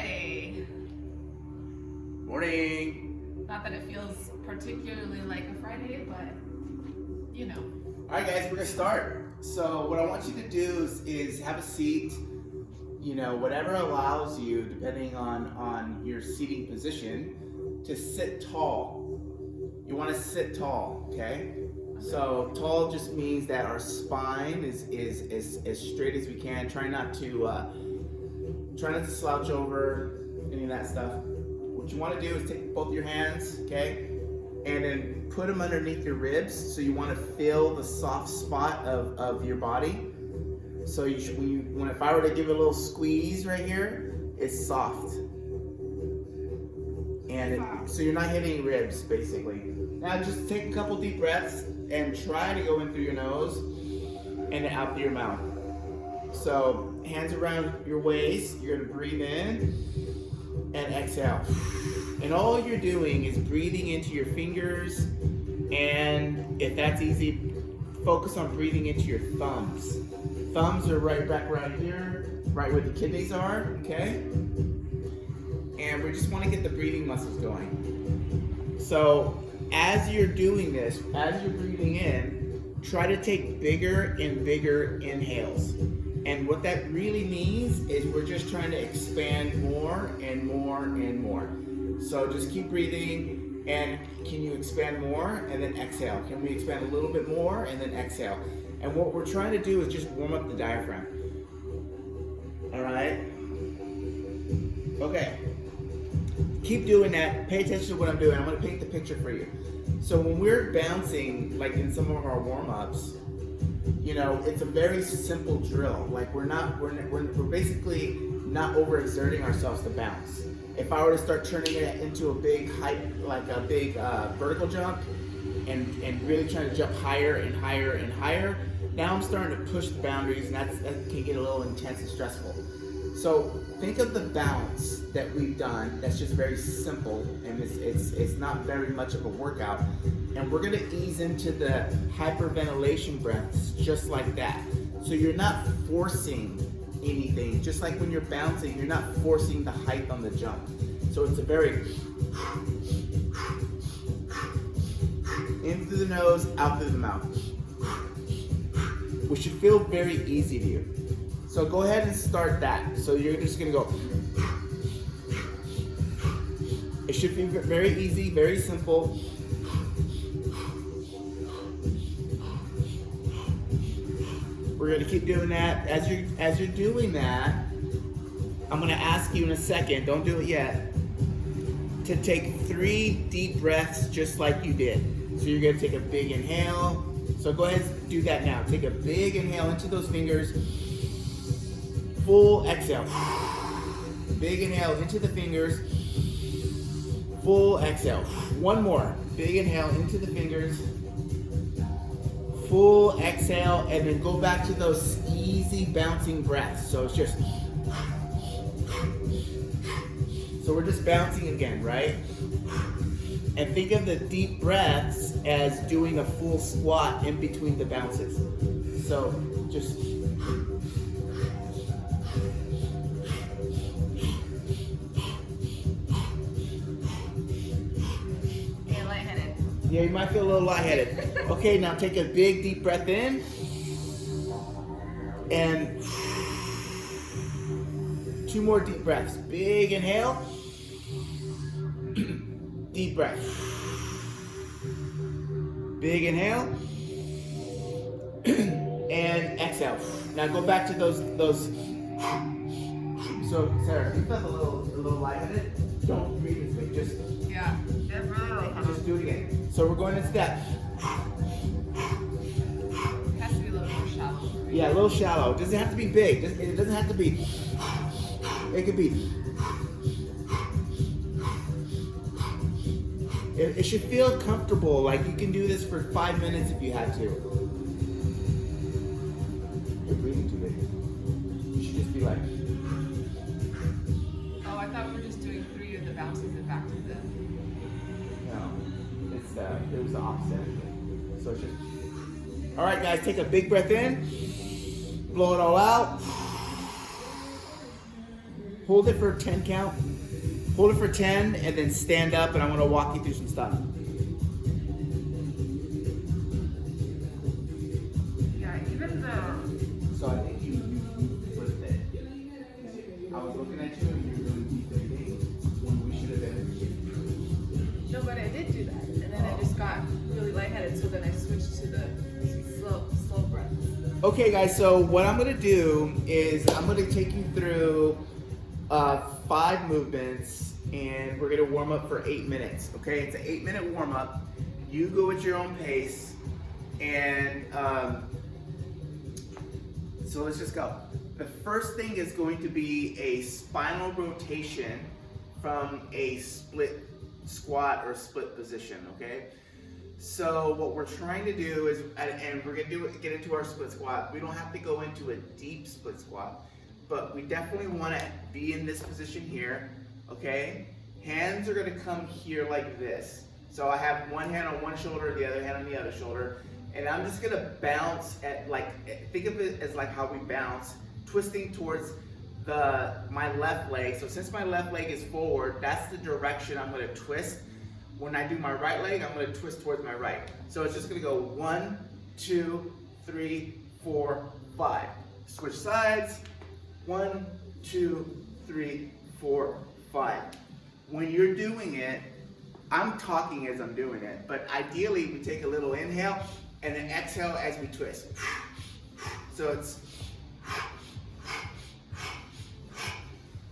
Friday. Morning. Not that it feels particularly like a Friday, but you know. All right, guys, we're gonna start. So what I want you to do is have a seat. You know, whatever allows you, depending on your seating position, to sit tall. You want to sit tall, okay? So tall just means that our spine is as straight as we can. Try not to slouch over any of that stuff. What you want to do is take both your hands, okay, and then put them underneath your ribs. So you want to feel the soft spot of your body. So if I were to give it a little squeeze right here, it's soft. And so you're not hitting ribs, basically. Now just take a couple deep breaths and try to go in through your nose and out through your mouth. So hands around your waist, you're gonna breathe in and exhale. And all you're doing is breathing into your fingers, and if that's easy, focus on breathing into your thumbs. Thumbs are right back around here, right where the kidneys are, okay? And we just want to get the breathing muscles going. So as you're doing this, as you're breathing in, try to take bigger and bigger inhales. And what that really means is we're just trying to expand more and more and more. So just keep breathing, and can you expand more and then exhale? Can we expand a little bit more and then exhale? And what we're trying to do is just warm up the diaphragm. All right? Okay. Keep doing that. Pay attention to what I'm doing. I'm going to paint the picture for you. So when we're bouncing, like in some of our warm-ups, you know, it's a very simple drill. Like we're basically not overexerting ourselves to bounce. If I were to start turning it into a big height, like a big vertical jump, and really trying to jump higher and higher and higher, now I'm starting to push the boundaries, and that can get a little intense and stressful. So think of the bounce that we've done. That's just very simple, and it's not very much of a workout. And we're gonna ease into the hyperventilation breaths just like that. So you're not forcing anything. Just like when you're bouncing, you're not forcing the height on the jump. So it's a very in through the nose, out through the mouth, which should feel very easy to you. So go ahead and start that. So you're just gonna go. It should be very easy, very simple. We're gonna keep doing that. As you're doing that, I'm gonna ask you in a second, don't do it yet, to take 3 deep breaths just like you did. So you're gonna take a big inhale. So go ahead and do that now. Take a big inhale into those fingers. Full exhale. Big inhale into the fingers. Full exhale. One more. Big inhale into the fingers. Full exhale, and then go back to those easy bouncing breaths. So it's just, so we're just bouncing again, right? And think of the deep breaths as doing a full squat in between the bounces. So just, yeah, you might feel a little lightheaded. Okay, now take a big deep breath in. And 2 more deep breaths. Big inhale. Deep breath. Big inhale. And exhale. Now go back to those. So Sarah, if you felt a little lightheaded, don't breathe as big. Just Yeah, definitely. just do it again. So we're going into that. It has to be a little more shallow. Yeah, a little shallow. It doesn't have to be big. It doesn't have to be. It could be. It should feel comfortable. Like you can do this for 5 minutes if you had to. You're breathing too big. You should just be like. Oh, I thought we were just doing 3 of the bounces and back to the. No, it was the opposite. So it's just. All right, guys, take a big breath in. Blow it all out. hold it for 10 count. Hold it for 10 and then stand up, and I'm gonna walk you through some stuff. Yeah, even the So I think you flipped it. I was looking at you and you were doing deep when we should have been. no, but I did do that, and then I just got really lightheaded, so then I switched to the slow breath. Okay, guys. So what I'm gonna do is I'm gonna take you through 5 movements, and we're gonna warm up for 8 minutes. Okay, it's an 8-minute warm up. You go at your own pace, and so let's just go. The first thing is going to be a spinal rotation from a split squat or split position. Okay. So what we're trying to do is, and we're gonna get into our split squat. We don't have to go into a deep split squat, but we definitely want to be in this position here. Okay, hands are gonna come here like this. So I have one hand on one shoulder, the other hand on the other shoulder, and I'm just gonna bounce at think of it as like how we bounce, twisting towards my left leg. So since my left leg is forward, that's the direction I'm gonna twist. When I do my right leg, I'm going to twist towards my right. So it's just going to go 1, 2, 3, 4, 5. Switch sides. 1, 2, 3, 4, 5. When you're doing it, I'm talking as I'm doing it, but ideally we take a little inhale and then exhale as we twist. So it's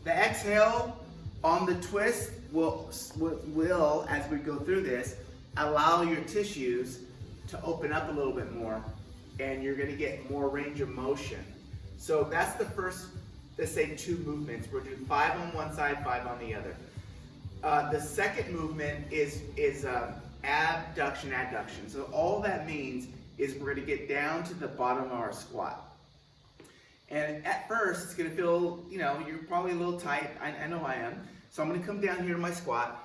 the exhale on the twist will, as we go through this, allow your tissues to open up a little bit more, and you're gonna get more range of motion. So that's the first, let's say, 2 movements. We're doing 5 on one side, 5 on the other. The second movement is abduction, adduction. So all that means is we're gonna get down to the bottom of our squat. And at first, it's gonna feel, you're probably a little tight. I know I am. So I'm gonna come down here to my squat,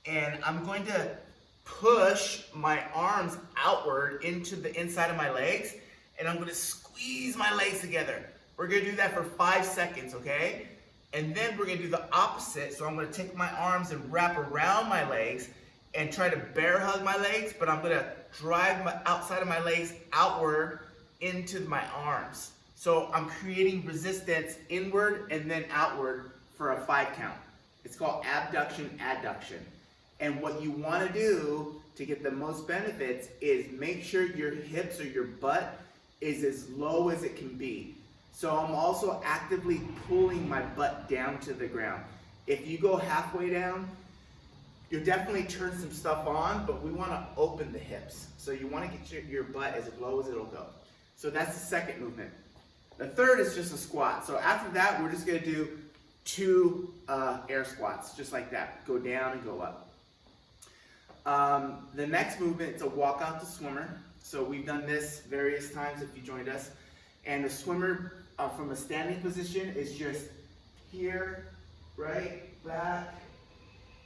and I'm going to push my arms outward into the inside of my legs, and I'm gonna squeeze my legs together. We're gonna do that for 5 seconds, okay? And then we're gonna do the opposite. So I'm gonna take my arms and wrap around my legs and try to bear hug my legs, but I'm gonna drive my outside of my legs outward into my arms. So I'm creating resistance inward and then outward for a 5 count. It's called abduction, adduction. And what you want to do to get the most benefits is make sure your hips or your butt is as low as it can be. So I'm also actively pulling my butt down to the ground. If you go halfway down, you'll definitely turn some stuff on, but we want to open the hips. So you want to get your butt as low as it'll go. So that's the second movement. The third is just a squat. So after that, we're just going to do 2 air squats, just like that. Go down and go up. The next movement is a walk out to swimmer. So we've done this various times if you joined us. And the swimmer from a standing position is just here, right, back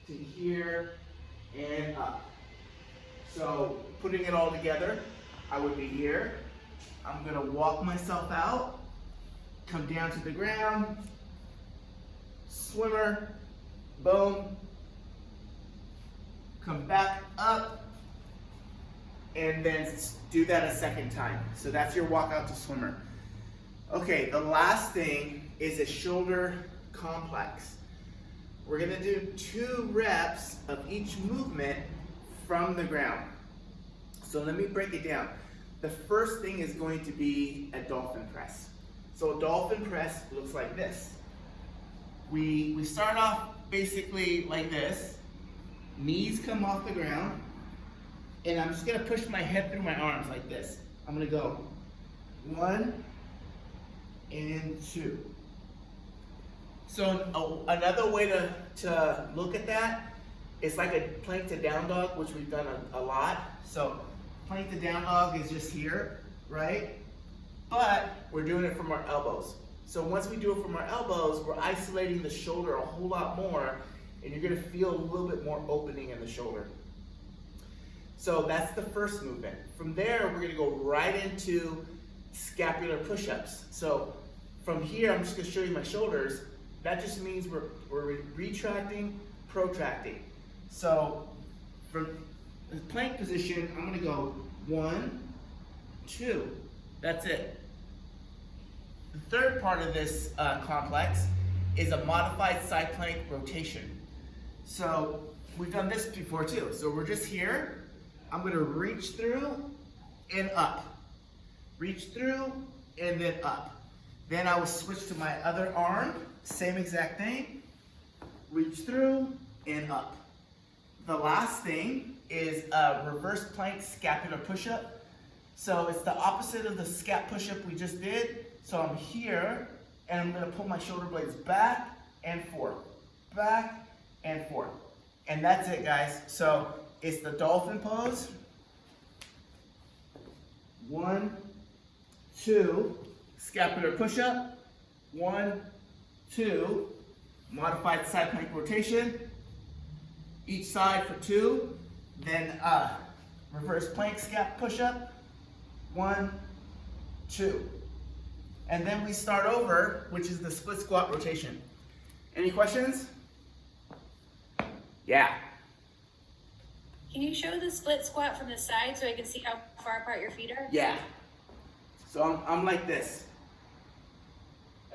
to here, and up. So putting it all together, I would be here. I'm gonna walk myself out, come down to the ground, swimmer, boom, come back up, and then do that a second time. So that's your walk out to swimmer. Okay, the last thing is a shoulder complex. We're gonna do 2 reps of each movement from the ground. So let me break it down. The first thing is going to be a dolphin press. So a dolphin press looks like this. We start off basically like this. Knees come off the ground, and I'm just gonna push my head through my arms like this. I'm gonna go 1 and 2. So another way to look at that is like a plank to down dog, which we've done a lot. So plank to down dog is just here, right? But we're doing it from our elbows. So once we do it from our elbows, we're isolating the shoulder a whole lot more, and you're gonna feel a little bit more opening in the shoulder. So that's the first movement. From there, we're gonna go right into scapular push-ups. So from here, I'm just gonna show you my shoulders. That just means we're retracting, protracting. So from the plank position, I'm gonna go 1, 2. That's it. The third part of this complex is a modified side plank rotation. So we've done this before too. So we're just here. I'm gonna reach through and up. Reach through and then up. Then I will switch to my other arm, same exact thing. Reach through and up. The last thing is a reverse plank scapular push-up. So it's the opposite of the scap push-up we just did. So I'm here, and I'm gonna pull my shoulder blades back and forth, back and forth. And that's it, guys. So it's the dolphin pose. 1, 2, scapular push-up. 1, 2, modified side plank rotation. Each side for 2. Then reverse plank scap push-up. 1, 2. And then we start over, which is the split squat rotation. Any questions? Yeah. Can you show the split squat from the side so I can see how far apart your feet are? Yeah. So I'm like this.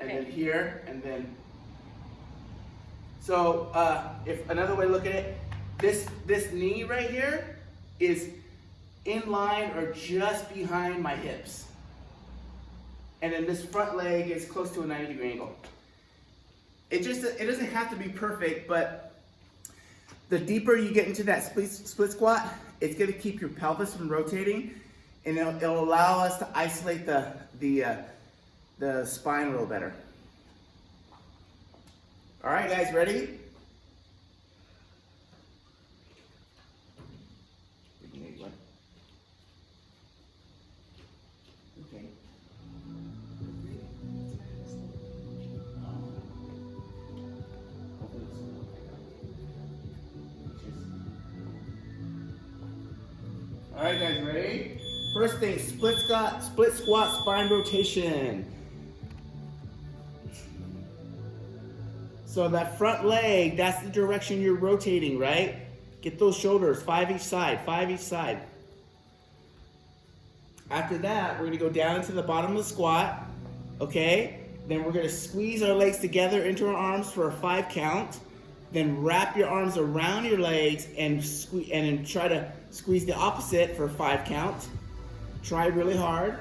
And Okay. then here, and then. So if another way to look at it, this knee right here is in line or just behind my hips. And then this front leg is close to a 90-degree angle. It doesn't have to be perfect, but the deeper you get into that split squat, it's gonna keep your pelvis from rotating, and it'll allow us to isolate the spine a little better. All right, guys, ready? Okay. All right, guys, ready? First thing, split squat, spine rotation. So that front leg, that's the direction you're rotating, right? Get those shoulders, 5 each side, 5 each side. After that, we're gonna go down to the bottom of the squat, okay? Then we're gonna squeeze our legs together into our arms for a 5 count. Then wrap your arms around your legs and then try to squeeze the opposite for a 5 count. Try really hard.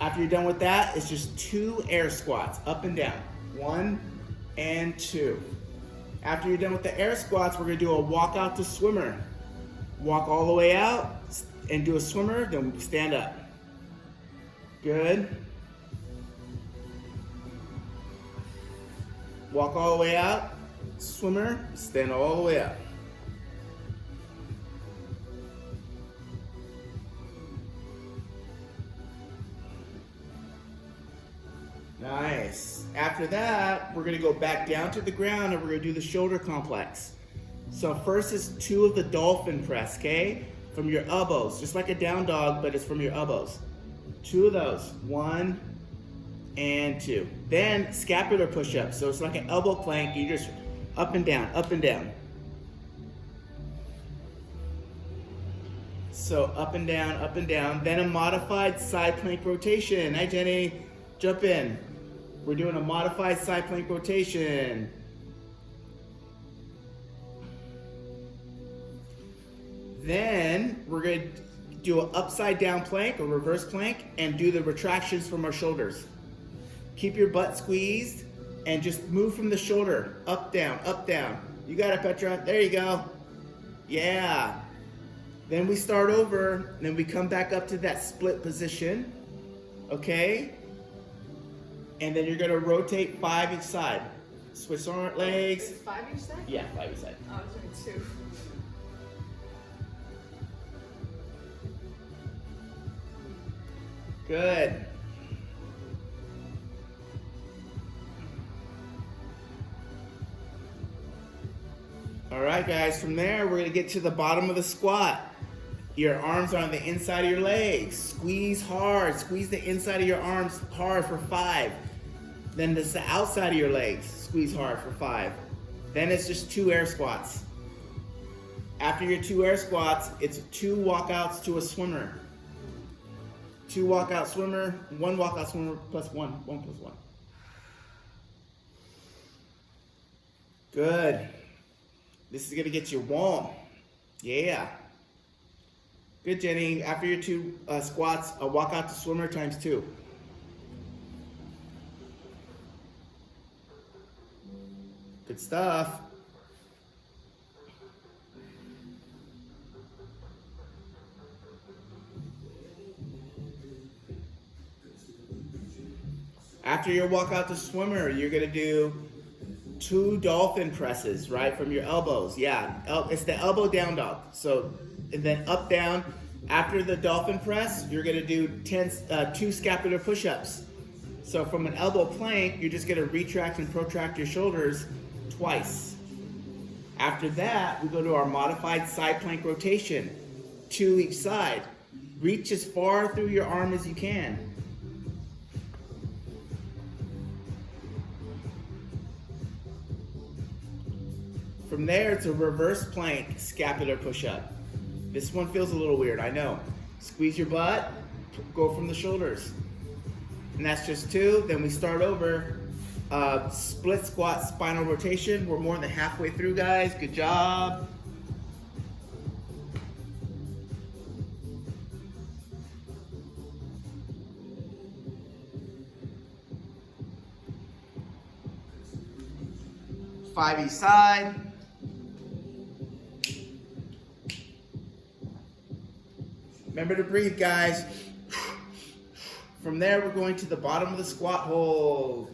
After you're done with that, it's just 2 air squats, up and down. 1 and 2. After you're done with the air squats, we're gonna do a walk out to swimmer. Walk all the way out and do a swimmer, then stand up. Good. Walk all the way out, swimmer, stand all the way up. Nice. After that, we're gonna go back down to the ground and we're gonna do the shoulder complex. So first is 2 of the dolphin press, okay? From your elbows, just like a down dog, but it's from your elbows. 2 of those, 1 and 2. Then scapular push-up, so it's like an elbow plank, you just up and down, up and down. So up and down, then a modified side plank rotation. Hi Jenny, jump in. We're doing a modified side plank rotation. Then we're going to do an upside down plank or reverse plank and do the retractions from our shoulders. Keep your butt squeezed and just move from the shoulder, up, down, up, down. You got it, Petra. There you go. Yeah. Then we start over, and then we come back up to that split position. Okay? And then you're gonna rotate 5 each side. Switch on legs. Is 5 each side? Yeah, 5 each side. Oh, I was doing 2. Good. All right, guys, from there, we're gonna get to the bottom of the squat. Your arms are on the inside of your legs. Squeeze hard, squeeze the inside of your arms hard for 5. Then this is the outside of your legs. Squeeze hard for 5. Then it's just 2 air squats. After your 2 air squats, it's 2 walkouts to a swimmer. 2 walkout swimmer, 1 walkout swimmer plus 1. 1 plus 1. Good. This is gonna get you warm. Yeah. Good, Jenny. After your 2 squats, a walkout to swimmer times 2. Good stuff. After your walkout to swimmer, you're gonna do 2 dolphin presses, right, from your elbows. Yeah, it's the elbow down dog. So, and then up, down. After the dolphin press, you're gonna do 2 scapular push-ups. So from an elbow plank, you're just gonna retract and protract your shoulders twice. After that, we go to our modified side plank rotation, 2 each side. Reach as far through your arm as you can. From there, it's a reverse plank scapular push-up. This one feels a little weird, I know. Squeeze your butt, go from the shoulders. And that's just 2. Then we start over. Split squat spinal rotation. We're more than halfway through, guys. Good job. Five each side. Remember to breathe, guys. From there, we're going to the bottom of the squat hold.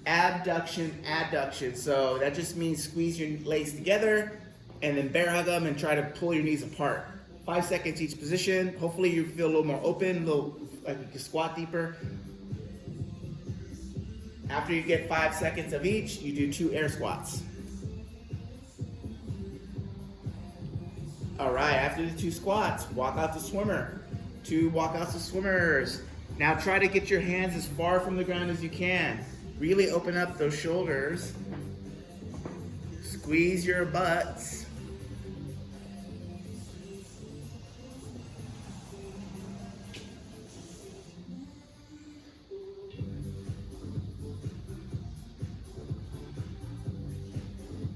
Abduction, adduction. So that just means squeeze your legs together and then bear hug them and try to pull your knees apart. 5 seconds each position. Hopefully you feel a little more open, a little like you can squat deeper. After you get 5 seconds of each, you do 2 air squats. All right, after the 2 squats, walk out to swimmer. 2 walkouts to swimmers. Now try to get your hands as far from the ground as you can. Really open up those shoulders. Squeeze your butts.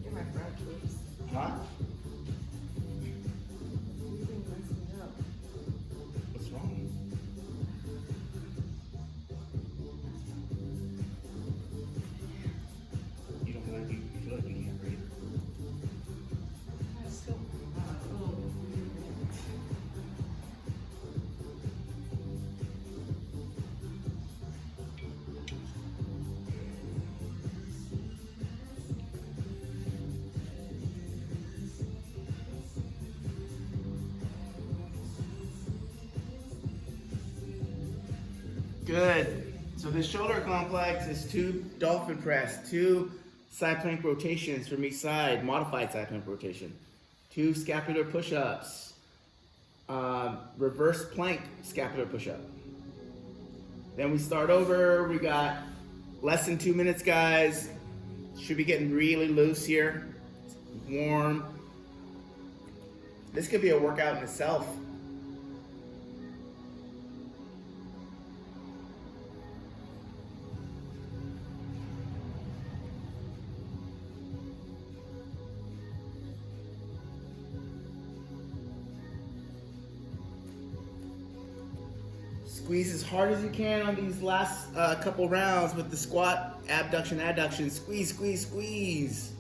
You're my front troops. Huh? You think you messed me up. What's wrong? You don't feel like you feel like you can't breathe. I still, oh. Good. So the shoulder complex is 2 dolphin press, 2 side plank rotations from each side, modified side plank rotation, 2 scapular push-ups, reverse plank scapular push-up. Then we start over. We got less than 2 minutes, guys. Should be getting really loose here. Warm. This could be a workout in itself. Squeeze as hard as you can on these last couple rounds with the squat, abduction, adduction. Squeeze, squeeze, squeeze.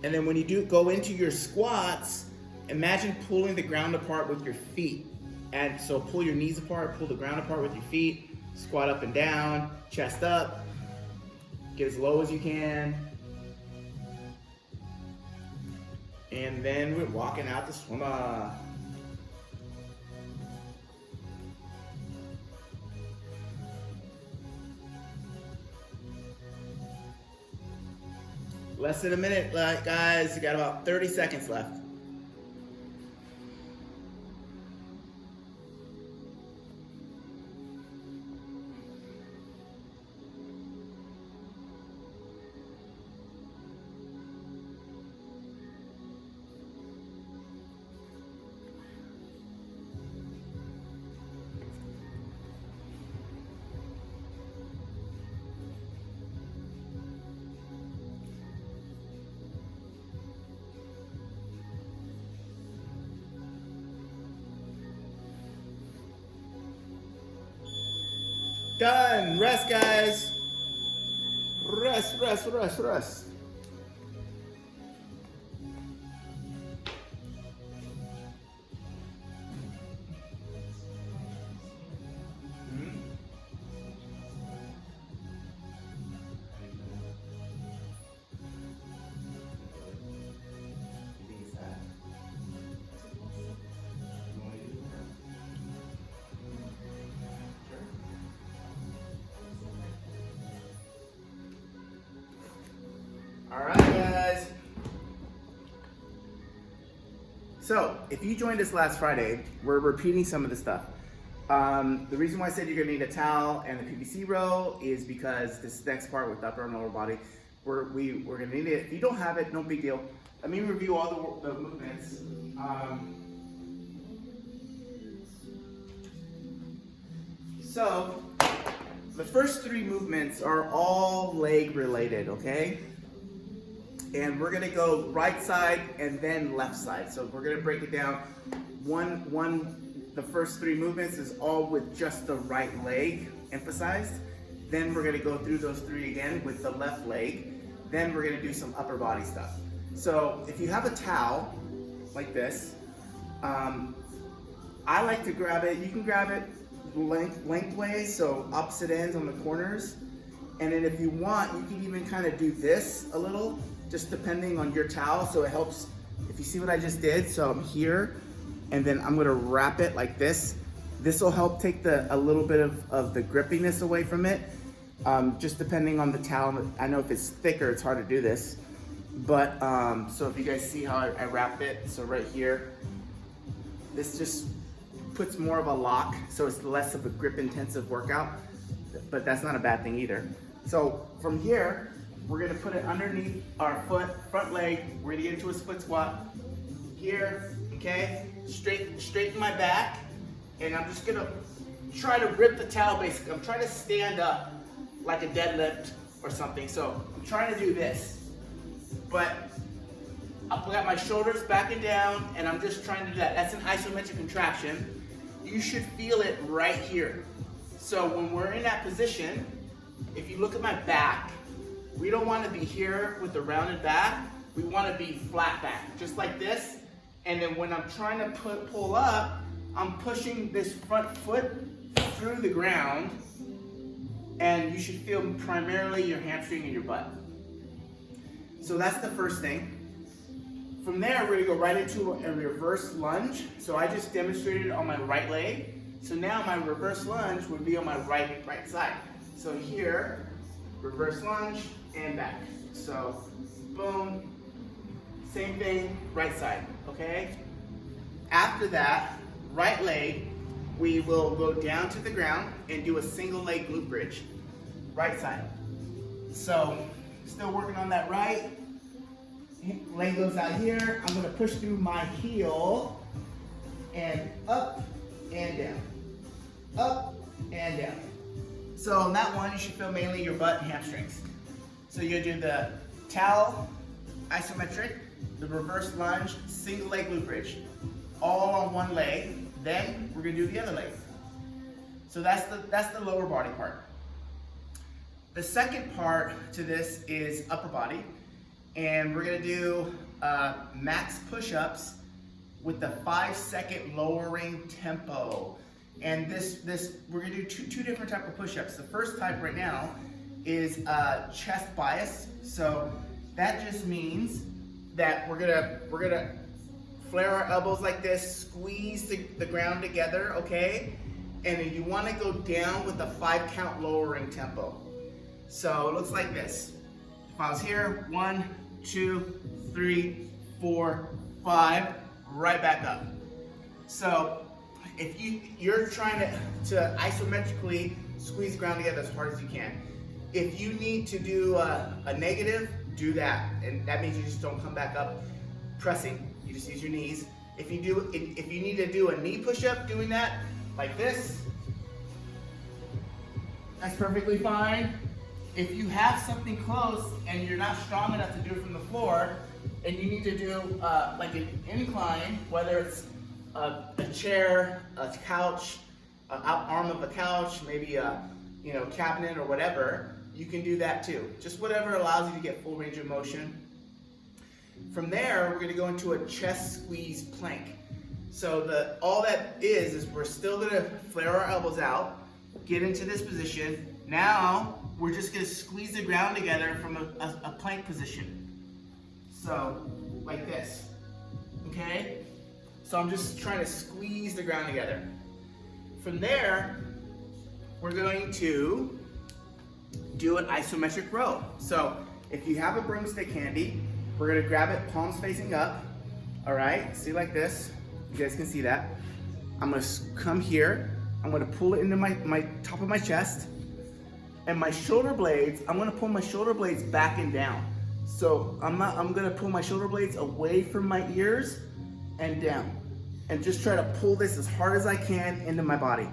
And then when you do go into your squats, imagine pulling the ground apart with your feet. And so pull your knees apart, pull the ground apart with your feet, squat up and down, chest up, get as low as you can. And then we're walking out the swimmer. Less than a minute, guys. You got about 30 seconds left. Done. Rest, guys. Rest, rest, rest, rest. All right, guys. So, if you joined us last Friday, we're repeating some of the stuff. The reason why I said you're gonna need a towel and a PVC row is because this next part with upper and lower body, we're gonna need it. If you don't have it, no big deal. Let me review all the movements. So, the first 3 movements are all leg related, okay? And we're gonna go right side and then left side. So we're gonna break it down. The first 3 movements is all with just the right leg emphasized. Then we're gonna go through those 3 again with the left leg. Then we're gonna do some upper body stuff. So if you have a towel like this, I like to grab it. You can grab it lengthways, so opposite ends on the corners. And then if you want, you can even kind of do this a little, just depending on your towel. So it helps, if you see what I just did, so I'm here, and then I'm gonna wrap it like this. This will help take a little bit of the grippiness away from it, just depending on the towel. I know if it's thicker, it's hard to do this. But, so if you guys see how I wrap it, so right here, this just puts more of a lock, so it's less of a grip intensive workout, but that's not a bad thing either. So from here, we're gonna put it underneath our front leg. We're gonna get into a split squat here, okay? Straighten my back, and I'm just gonna try to rip the towel basically. I'm trying to stand up like a deadlift or something. So I'm trying to do this, but I've got my shoulders back and down, and I'm just trying to do that. That's an isometric contraction. You should feel it right here. So when we're in that position, if you look at my back, we don't want to be here with the rounded back. We want to be flat back, just like this. And then when I'm trying to pull up, I'm pushing this front foot through the ground, and you should feel primarily your hamstring and your butt. So that's the first thing. From there, we're gonna go right into a reverse lunge. So I just demonstrated on my right leg. So now my reverse lunge would be on my right side. So here, reverse lunge and back. So boom, same thing, right side, okay? After that, right leg, we will go down to the ground and do a single leg glute bridge, right side. So still working on that right. Leg goes out here. I'm gonna push through my heel and up and down, up and down. So on that one, you should feel mainly your butt and hamstrings. So you're gonna do the towel, isometric, the reverse lunge, single leg glute bridge, all on one leg. Then we're gonna do the other leg. So that's the lower body part. The second part to this is upper body. And we're gonna do max push-ups with the 5-second lowering tempo. And we're gonna do two different type of push-ups. The first type right now is chest bias. So that just means that we're gonna flare our elbows like this, squeeze the ground together, okay? And then you wanna go down with a 5-count lowering tempo. So it looks like this. If I was here, 1, 2, 3, 4, 5, right back up. So if you're trying to isometrically squeeze the ground together as hard as you can. If you need to do a negative, do that. And that means you just don't come back up pressing. You just use your knees. If you need to do a knee push-up, doing that like this, that's perfectly fine. If you have something close and you're not strong enough to do it from the floor, and you need to do like an incline, whether it's a chair, a couch, arm of a couch, maybe a you know, cabinet or whatever, you can do that too. Just whatever allows you to get full range of motion. From there, we're gonna go into a chest squeeze plank. So all that is we're still gonna flare our elbows out, get into this position. Now, we're just gonna squeeze the ground together from a plank position. So, like this, okay? So I'm just trying to squeeze the ground together. From there, we're going to do an isometric row. So if you have a broomstick handy, we're gonna grab it palms facing up, all right? See, like this, you guys can see that. I'm gonna come here, I'm gonna pull it into my top of my chest, and my shoulder blades, I'm gonna pull my shoulder blades back and down. So I'm gonna pull my shoulder blades away from my ears and down, and just try to pull this as hard as I can into my body.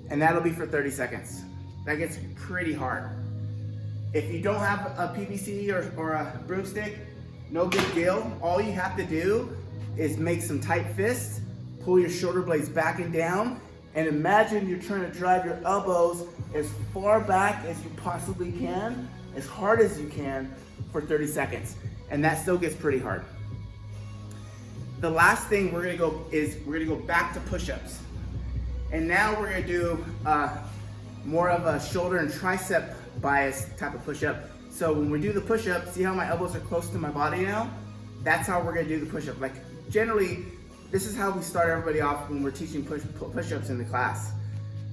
And that'll be for 30 seconds. That gets pretty hard. If you don't have a PVC or a broomstick, no big deal. All you have to do is make some tight fists, pull your shoulder blades back and down, and imagine you're trying to drive your elbows as far back as you possibly can, as hard as you can for 30 seconds. And that still gets pretty hard. The last thing we're gonna go back to push-ups. And now we're gonna do more of a shoulder and tricep bias type of push-up. So when we do the push-up, see how my elbows are close to my body now? That's how we're gonna do the push-up. Like generally, this is how we start everybody off when we're teaching push-ups in the class.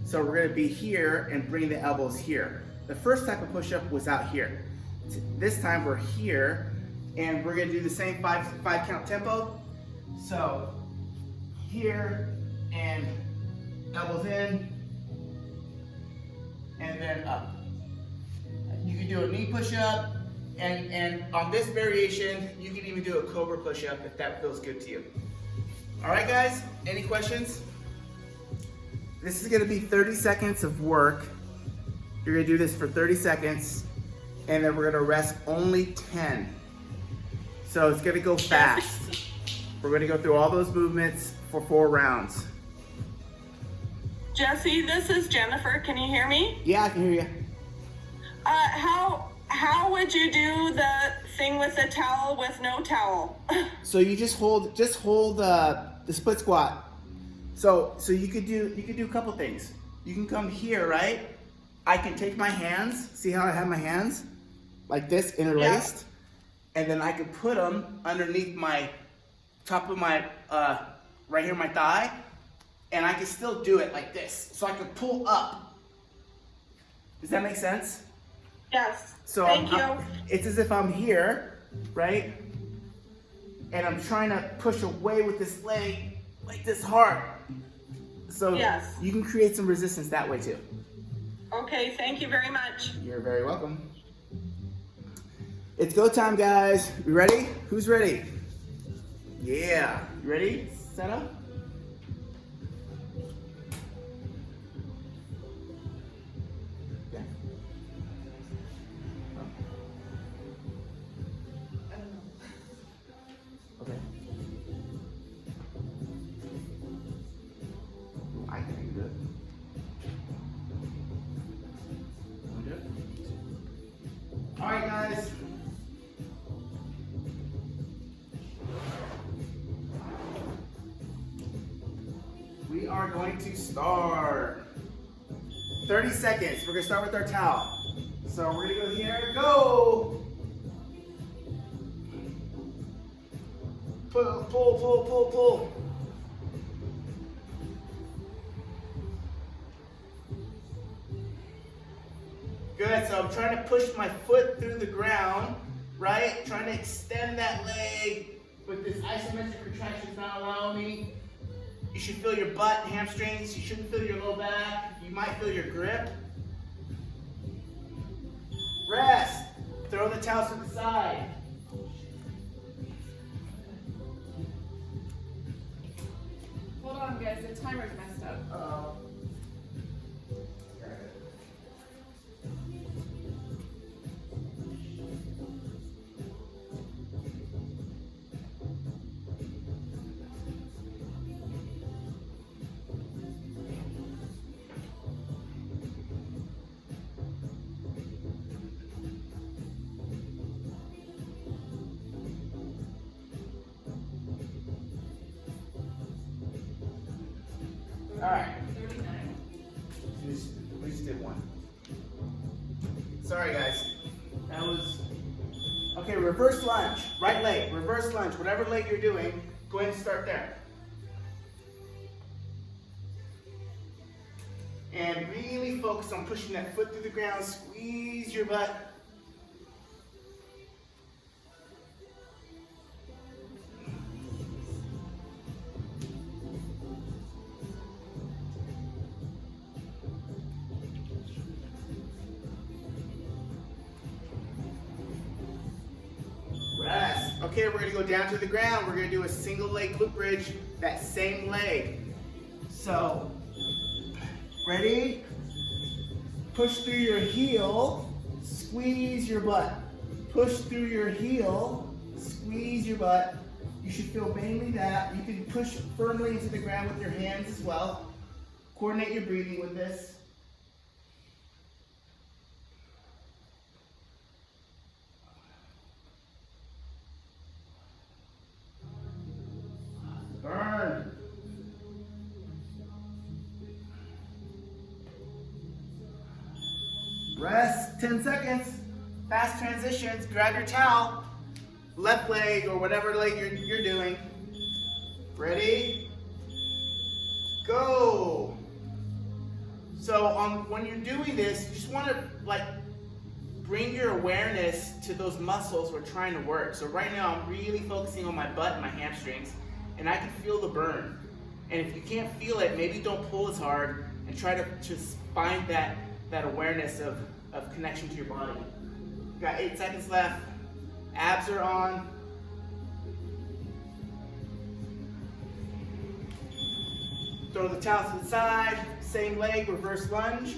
So we're gonna be here and bring the elbows here. The first type of push-up was out here. This time we're here, and we're gonna do the same five count tempo. So here, and elbows in, and then up. You can do a knee push-up, and on this variation, you can even do a cobra push-up if that feels good to you. All right, guys, any questions? This is gonna be 30 seconds of work. You're gonna do this for 30 seconds, and then we're gonna rest only 10. So it's gonna go fast. We're gonna go through all those movements for 4 rounds. Jesse, this is Jennifer. Can you hear me? Yeah, I can hear you. How would you do the thing with the towel with no towel? So you just hold the split squat. So you could do a couple things. You can come here, right? I can take my hands. See how I have my hands like this interlaced, and then I could put them underneath my top of my right here, my thigh, and I can still do it like this. So I could pull up. Does that make sense? Yes. So Thank you. it's as if I'm here, right? And I'm trying to push away with this leg like this hard. So Yes. you can create some resistance that way too. Okay, thank you very much. You're very welcome. It's go time, guys. You ready? Who's ready? Yeah. You ready? Set up? Yeah. I don't know. Okay. I can do it. Want to do it? All right, guys. We are going to start. 30 seconds. We're gonna start with our towel. So we're gonna go here. Go. Pull, pull, pull, pull, pull. Good, so I'm trying to push my foot through the ground, right? Trying to extend that leg, but this isometric retraction is not allowing me. You should feel your butt, hamstrings. You shouldn't feel your low back. You might feel your grip. Rest. Throw the towels to the side. Hold on, guys. The timer's messed up. Uh-oh. Alright. 39. We just did one. Sorry guys. That was... Okay, reverse lunge. Right leg, reverse lunge. Whatever leg you're doing, go ahead and start there. And really focus on pushing that foot through the ground. Squeeze your butt. Rest. Okay, we're going to go down to the ground. We're going to do a single leg glute bridge, that same leg. So, ready? Push through your heel, squeeze your butt. Push through your heel, squeeze your butt. You should feel mainly that. You can push firmly into the ground with your hands as well. Coordinate your breathing with this. Burn. Rest, 10 seconds. Fast transitions, grab your towel. Left leg or whatever leg you're doing. Ready? Go. So when you're doing this, you just want to bring your awareness to those muscles we're trying to work. So right now I'm really focusing on my butt and my hamstrings, and I can feel the burn. And if you can't feel it, maybe don't pull as hard and try to just find that awareness of connection to your body. Got 8 seconds left. Abs are on. Throw the towel to the side. Same leg, reverse lunge.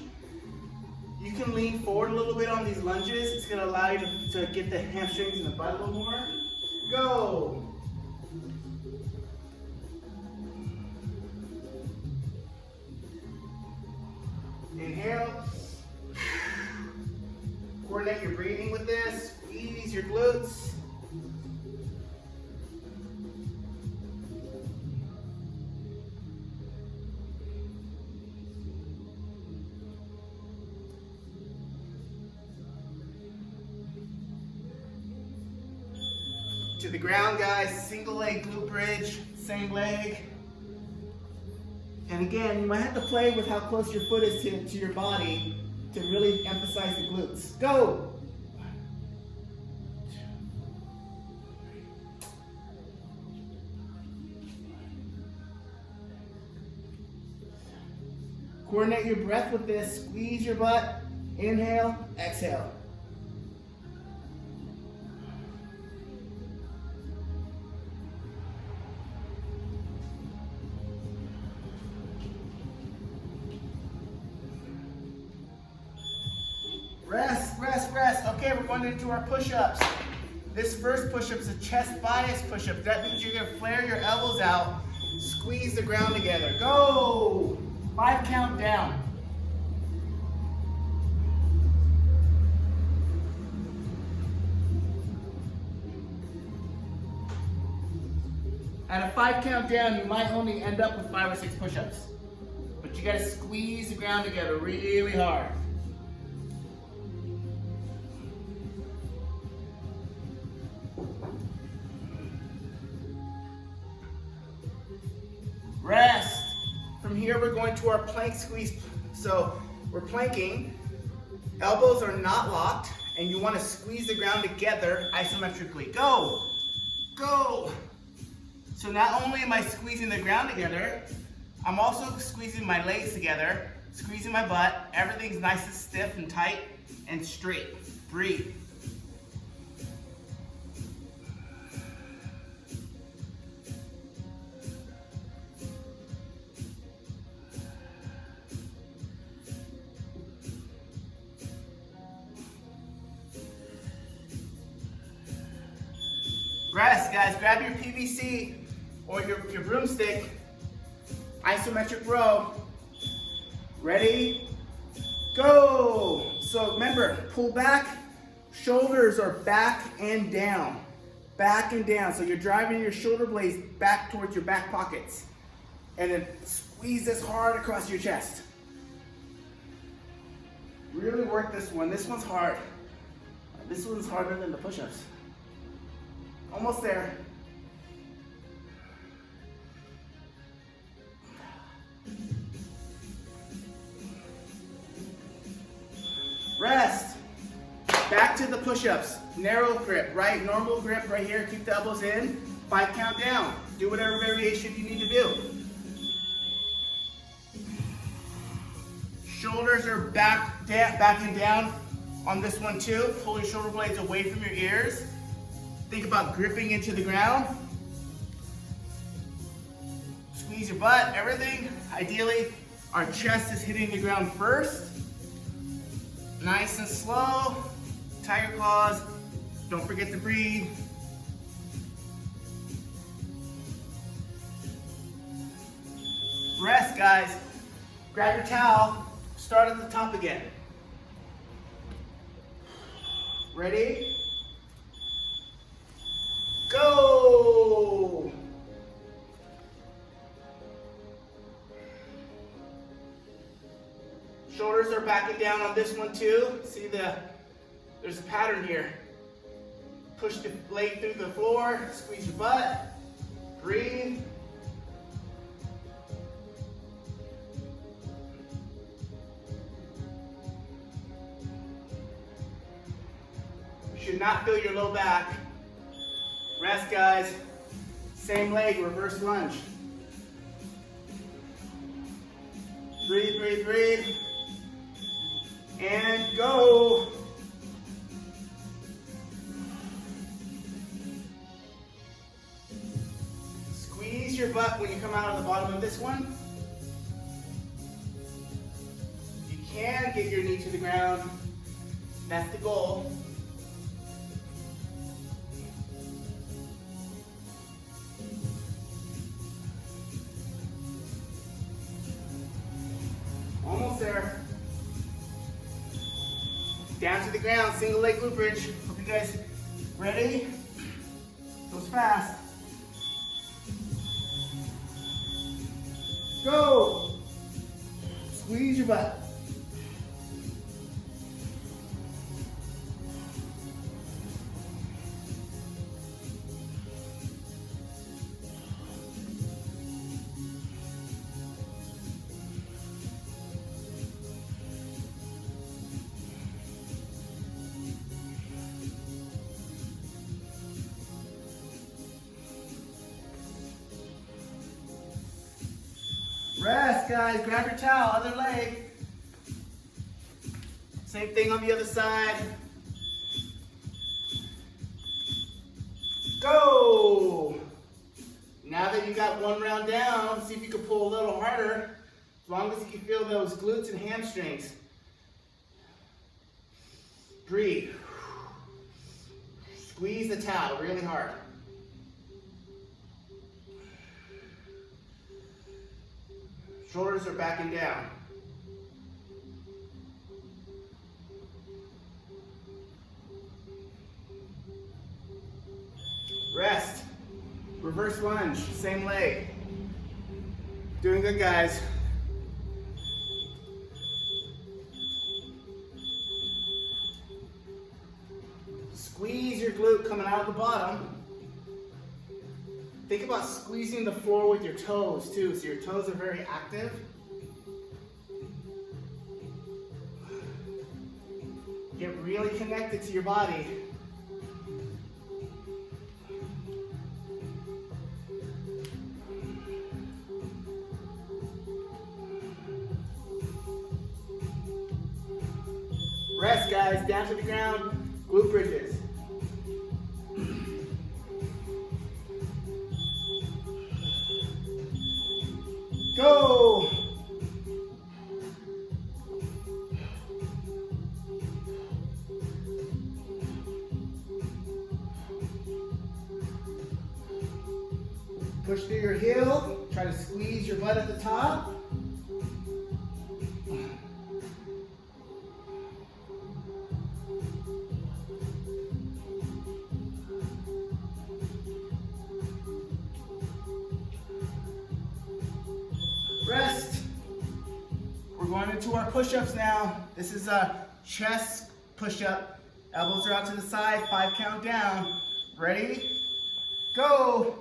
You can lean forward a little bit on these lunges. It's going to allow you to get the hamstrings and the butt a little more. Go. Inhale. Coordinate your breathing with this. Squeeze your glutes. To the ground, guys. Single leg glute bridge. Same leg. And again, you might have to play with how close your foot is to your body to really emphasize the glutes. Go! Coordinate your breath with this. Squeeze your butt. Inhale, exhale. Rest, rest, rest. Okay, we're going into our push-ups. This first push-up is a chest bias push-up. That means you're going to flare your elbows out, squeeze the ground together. Go! 5 count down. At a 5 count down, you might only end up with 5 or 6 push-ups. But you got to squeeze the ground together really hard. Rest. From here, we're going to our plank squeeze. So we're planking. Elbows are not locked, and you want to squeeze the ground together isometrically. Go. Go. So not only am I squeezing the ground together, I'm also squeezing my legs together, squeezing my butt. Everything's nice and stiff and tight and straight. Breathe. Rest, guys. Grab your PVC or your broomstick. Isometric row. Ready? Go! So remember, pull back. Shoulders are back and down. Back and down. So you're driving your shoulder blades back towards your back pockets. And then squeeze this hard across your chest. Really work this one. This one's hard. This one's harder than the push-ups. Almost there. Rest. Back to the push-ups. Narrow grip, right? Normal grip right here. Keep the elbows in. 5 count down. Do whatever variation you need to do. Shoulders are backing down on this one too. Pull your shoulder blades away from your ears. Think about gripping into the ground. Squeeze your butt, everything. Ideally, our chest is hitting the ground first. Nice and slow. Tiger claws. Don't forget to breathe. Rest, guys. Grab your towel. Start at the top again. Ready? Go! Shoulders are backing down on this one too. See there's a pattern here. Push the blade through the floor, squeeze your butt, breathe. You should not feel your low back. Rest, guys. Same leg, reverse lunge. Breathe, breathe, breathe. And go. Squeeze your butt when you come out of the bottom of this one. You can get your knee to the ground. That's the goal. Almost there. Down to the ground, single leg glute bridge. Hope you guys ready? Goes fast. Go. Squeeze your butt. Rest, guys. Grab your towel, other leg. Same thing on the other side. Go! Now that you got one round down, see if you can pull a little harder, as long as you can feel those glutes and hamstrings. Breathe. Squeeze the towel really hard. Shoulders are backing down. Rest. Reverse lunge, same leg. Doing good, guys. Squeeze your glute coming out of the bottom. Think about squeezing the floor with your toes too, so your toes are very active. Get really connected to your body. Rest, guys, down to the ground, glute bridges. Go! Push through your heel, try to squeeze your butt at the top. going into our push-ups now. This is a chest push-up. Elbows are out to the side, 5 count down. Ready? Go.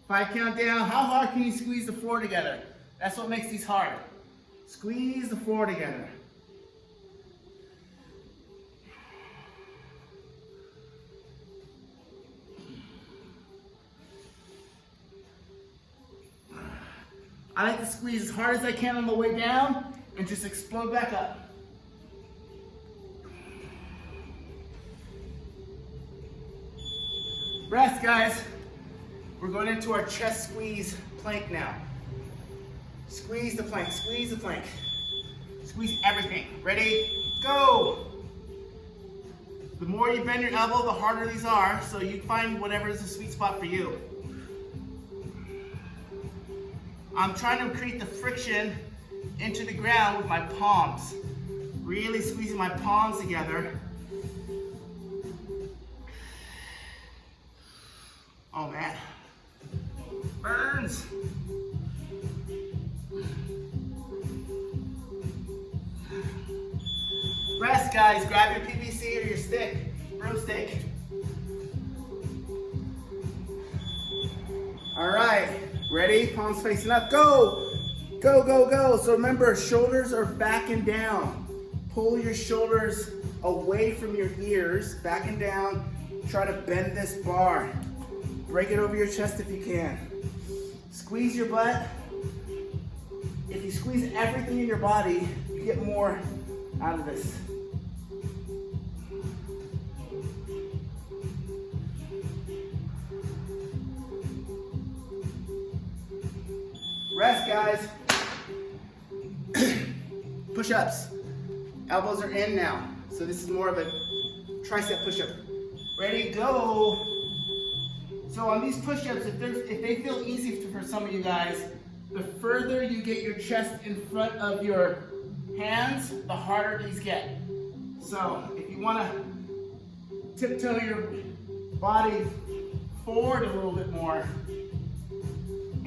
5 count down. How hard can you squeeze the floor together? That's what makes these hard. Squeeze the floor together. I like to squeeze as hard as I can on the way down and just explode back up. Rest, guys. We're going into our chest squeeze plank now. Squeeze the plank, squeeze the plank. Squeeze everything. Ready? Go! The more you bend your elbow, the harder these are, so you find whatever is the sweet spot for you. I'm trying to create the friction into the ground with my palms. Really squeezing my palms together. Oh man, burns. Rest, guys. Grab your PVC or your stick, broomstick. All right, ready? Palms facing up. Go, go, go, go. So remember, shoulders are back and down. Pull your shoulders away from your ears, back and down. Try to bend this bar. Break it over your chest if you can. Squeeze your butt. If you squeeze everything in your body, you get more out of this. Rest, guys. Push-ups. Elbows are in now. So this is more of a tricep push-up. Ready, go. So on these push-ups, if they feel easy for some of you guys, the further you get your chest in front of your hands, the harder these get. So if you want to tiptoe your body forward a little bit more,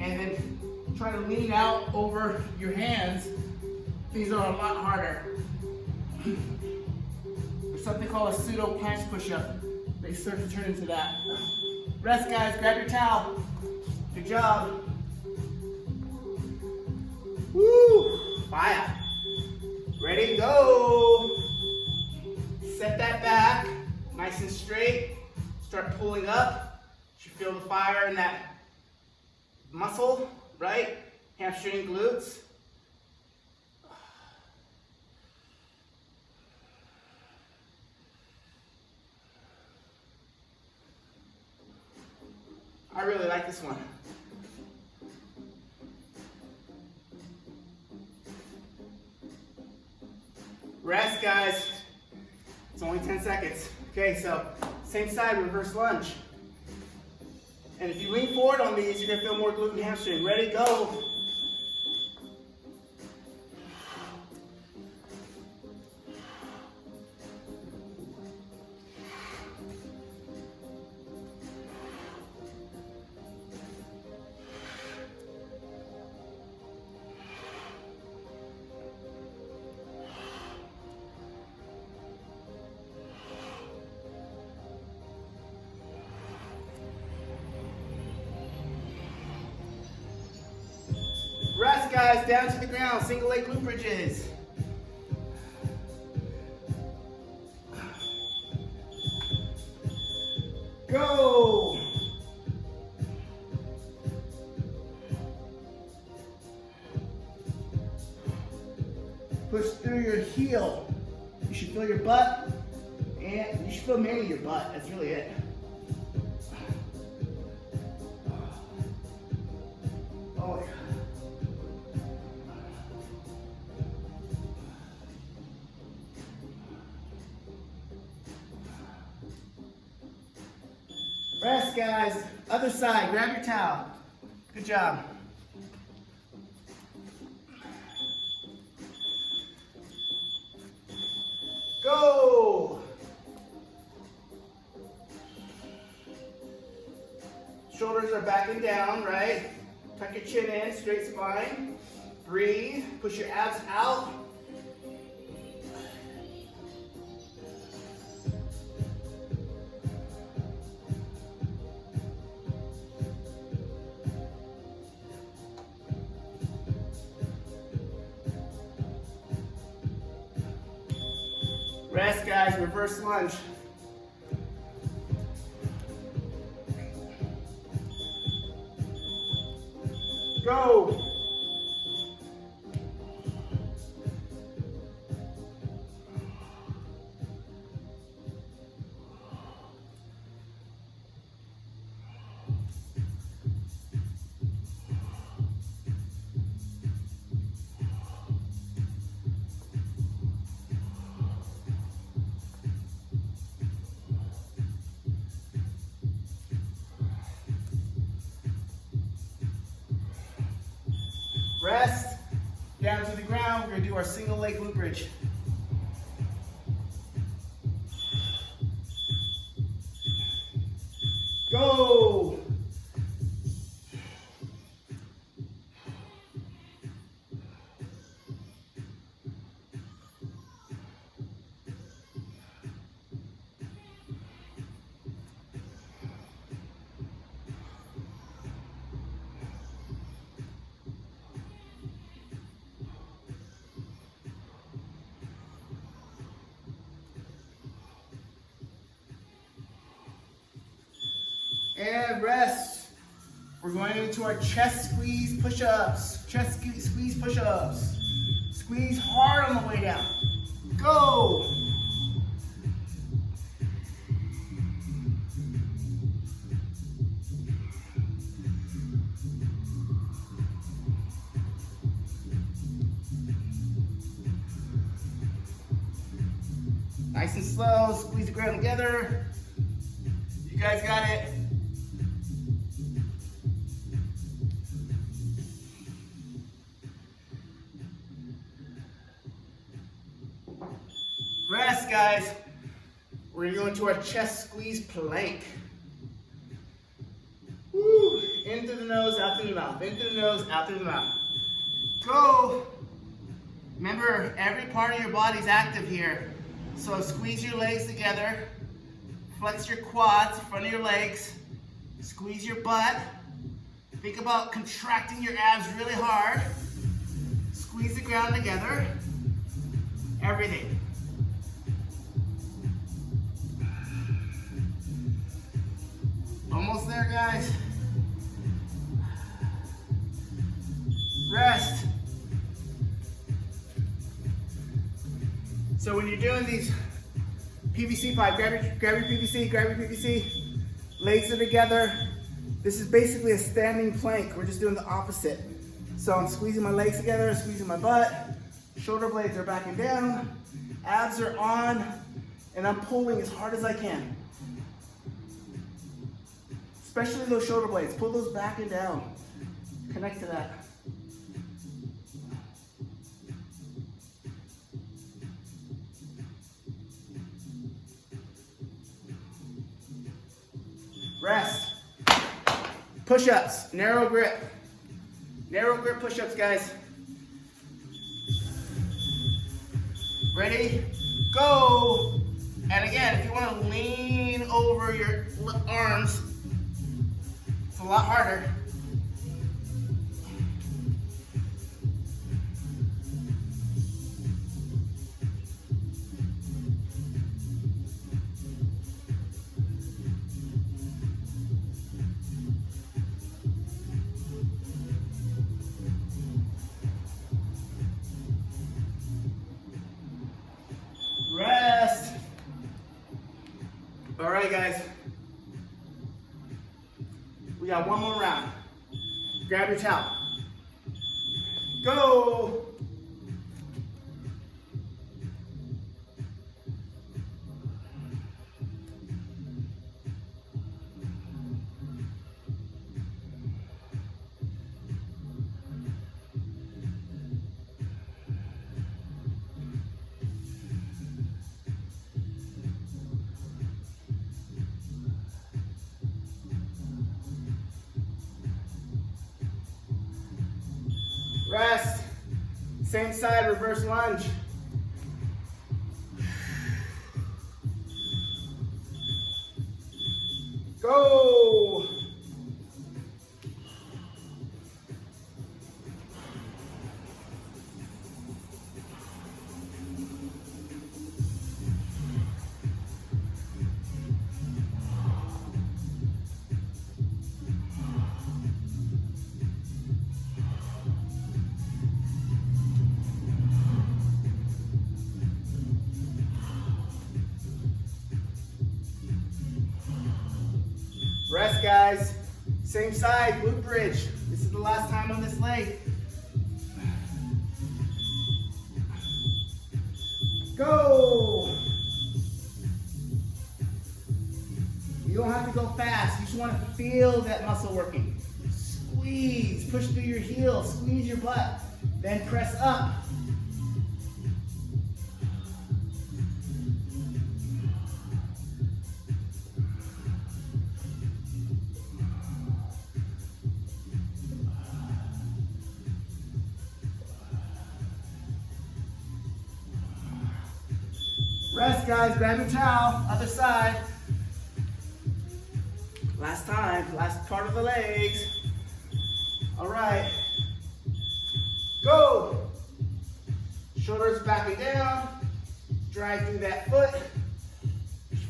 and then try to lean out over your hands, these are a lot harder. There's something called a pseudo planche push-up. They start to turn into that. Rest, guys. Grab your towel. Good job. Woo! Fire. Ready? Go. Set that back. Nice and straight. Start pulling up. You should feel the fire in that muscle, right? Hamstring, glutes. I really like this one. Rest, guys. It's only 10 seconds. Okay, so same side, reverse lunge. And if you lean forward on these, you're gonna feel more glute and hamstring. Ready, go. Rest, guys, down to the ground, single leg glute bridges. Go. Push through your heel. You should feel your butt, and you should feel mainly your butt. That's really it. Oh, yeah. Rest, guys. Other side. Grab your towel. Good job. Go. Shoulders are back and down, right? Tuck your chin in, straight spine. Breathe, push your abs out. Rest, guys, reverse lunge. Go. Rest, down to the ground. We're gonna do our single leg glute bridge. Go. And rest. We're going into our chest squeeze push-ups. Chest squeeze push-ups. Squeeze hard on the way down. Go. Nice and slow, squeeze the ground together. You guys got it. Rest, guys. We're gonna go into our chest squeeze plank. Woo. In through the nose, out through the mouth. In through the nose, out through the mouth. Go. Remember, every part of your body's active here. So squeeze your legs together. Flex your quads, front of your legs. Squeeze your butt. Think about contracting your abs really hard. Squeeze the ground together. Everything. Almost there, guys. Rest. So when you're doing these PVC pipe, grab your PVC, legs are together. This is basically a standing plank. We're just doing the opposite. So I'm squeezing my legs together, squeezing my butt, shoulder blades are back and down, abs are on, and I'm pulling as hard as I can. Especially those shoulder blades, pull those back and down. Connect to that. Rest. Push-ups, narrow grip. Narrow grip push-ups, guys. Ready? Go. And again, if you want to lean over your arms, it's a lot harder. Rest. All right, guys. We got one more round. Grab your towel. Go. Rest. Same side, reverse lunge. Go. Rest, guys. Same side, glute bridge. This is the last time on this leg. Go. You don't have to go fast. You just want to feel that muscle working. Squeeze, push through your heels, squeeze your butt, then press up. Rest, guys, grab your towel, other side. Last time, last part of the legs. All right, go. Shoulders back and down, drive through that foot.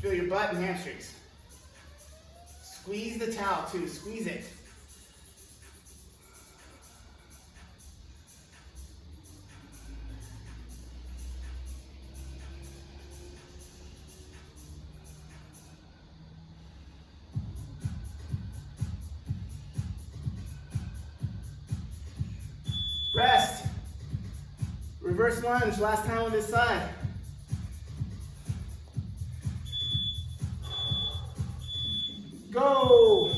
Feel your butt and hamstrings. Squeeze the towel too, squeeze it. Rest. Reverse lunge, last time on this side. Go.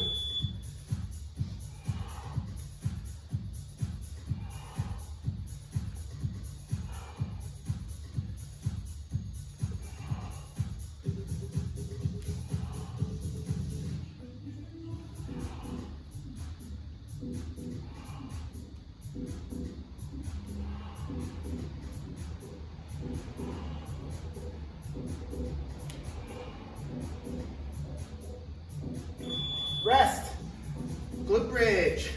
Rest. Glute bridge.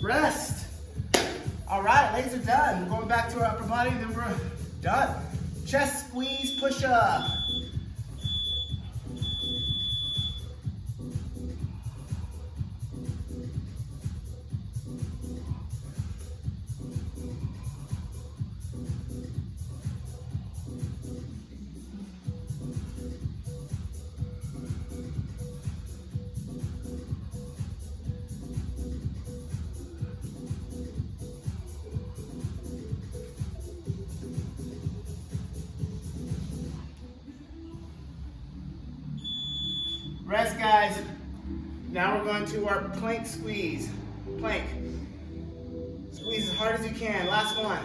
Rest. All right, legs are done. We're going back to our upper body, then we're done. Chest squeeze, push up. Rest, guys. Now we're going to our plank squeeze. Plank. Squeeze as hard as you can. Last one.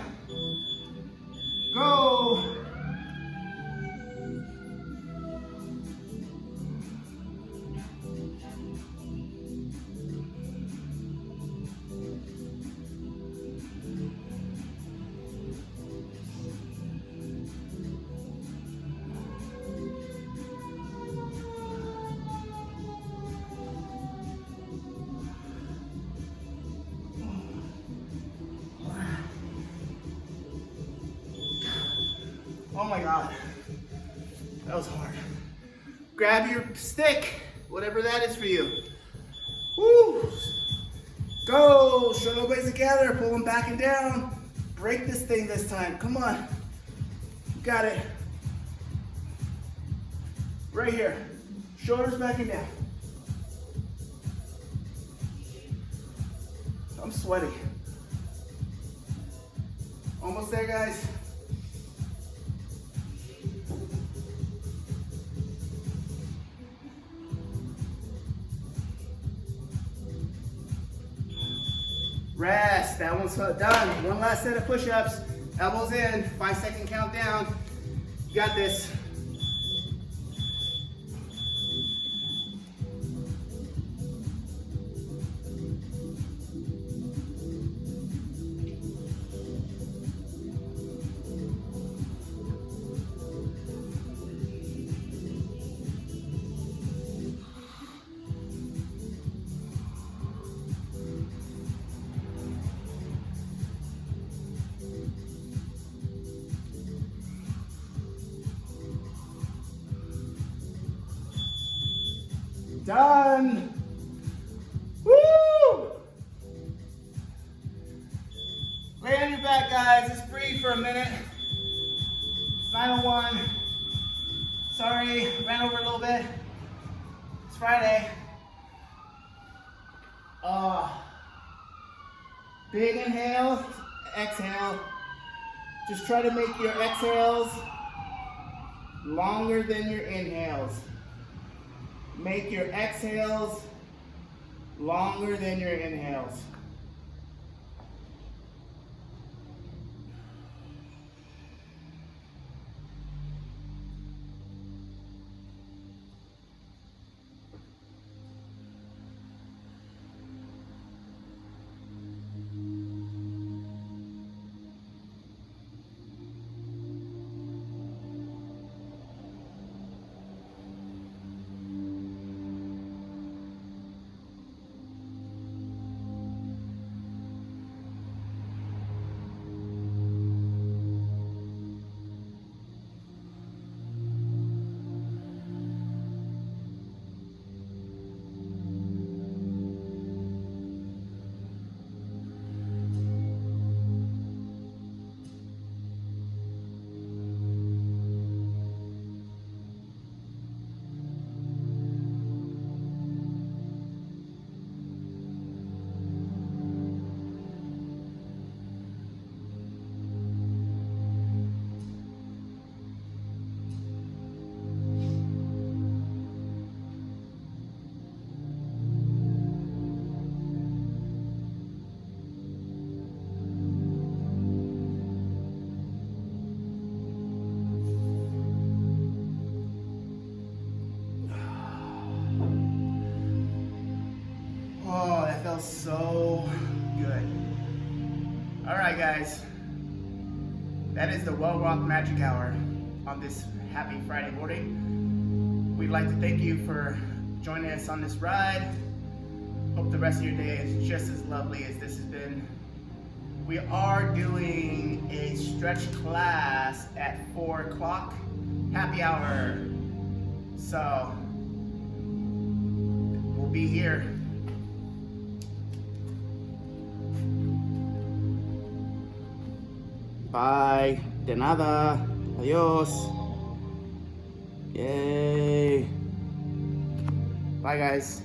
Go. Oh my God, that was hard. Grab your stick, whatever that is for you. Woo! Go, shoulder blades together, pull them back and down. Break this thing this time, come on. You got it. Right here, shoulders back and down. I'm sweaty. Almost there, guys. Rest. That one's done. One last set of push-ups. Elbows in. 5-second countdown. You got this. Done. Woo! Lay on your back, guys. Just breathe for a minute. It's 9:01. Sorry, ran over a little bit. It's Friday. Big inhale, exhale. Just try to make your exhales longer than your inhales. Make your exhales longer than your inhales. Feels so good. All right, guys. That is the Well Rock Magic Hour on this happy Friday morning. We'd like to thank you for joining us on this ride. Hope the rest of your day is just as lovely as this has been. We are doing a stretch class at 4 o'clock, happy hour. So, we'll be here. Bye. De nada. Adios. Yay. Bye, guys.